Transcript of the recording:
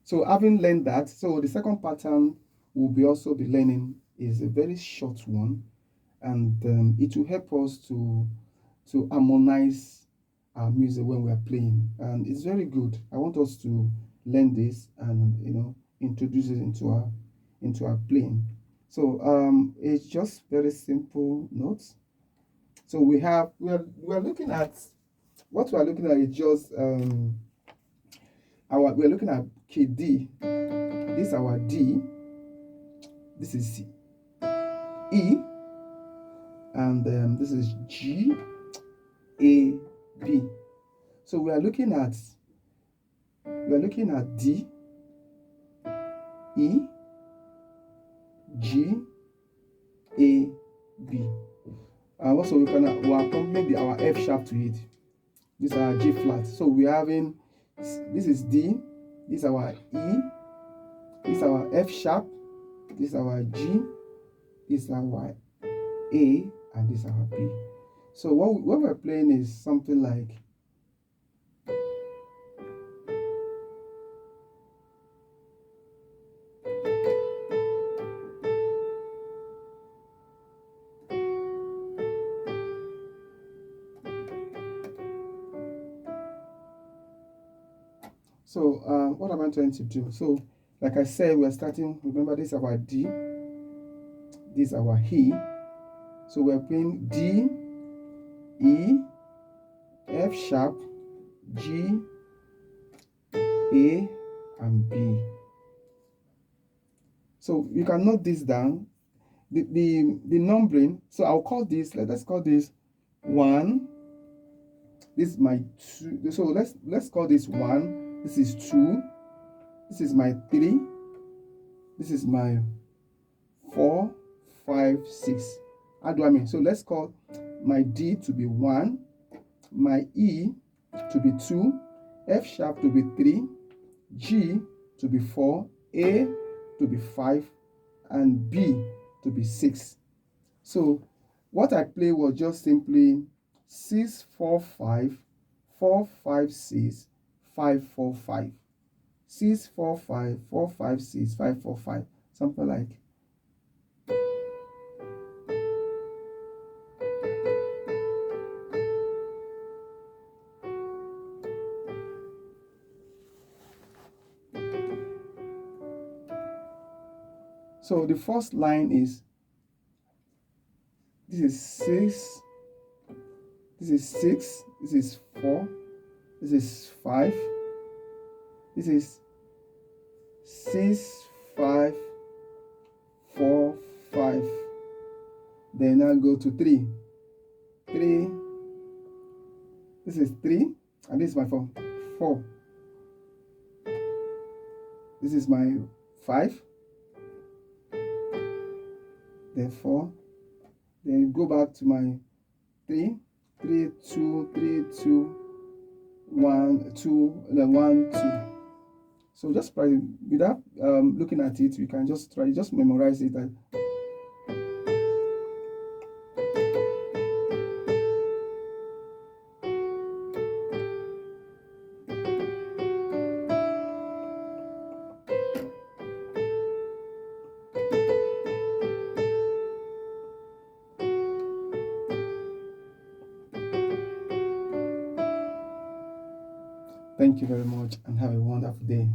So having learned that, so the second pattern we'll be also be learning is a very short one, and it will help us to harmonize our music when we are playing, and it's very good. I want us to learn this and introduce it into our playing. So it's just very simple notes. So we are looking at what we are looking at is just we're looking at key D. This is our D. This is E, and this is G, A, B. So we are looking at D, E, G, A, B. Also we are complementing our F sharp to it. This is our G flat. So we're having this is D, this is our E, this is our F sharp, this is our G, this is our A, and this is our B. So what we're playing is something like so what am I trying to do? So like I said, we're starting, remember this is our D, this is our E. So we're playing D, E, F sharp, G, A, and B. So you can note this down. The numbering. So I'll call this. Let's call this 1. This is my 2. So let's call this 1. This is 2. This is my 3. This is my 4, 5, 6. How do I mean? So let's call my D to be 1, my E to be 2, F sharp to be 3, G to be 4, A to be 5, and B to be 6. So what I played was just simply 6, 4, 5, 4, 5, 6, 5, 4, 5. 6, 4, 5, 4, 5, 6, 5, 4, 5. Something like. So the first line is, this is 6, this is 6, this is 4, this is 5, this is 6, 5, 4, 5. Then I'll go to 3. 3, this is 3, and this is my 4. 4. This is my 5. Then 4. Then go back to my 3, 3, 2, 3, 2, 1, 2, then 1, 2. So just without looking at it, you can just memorize it. Thank you very much and have a wonderful day.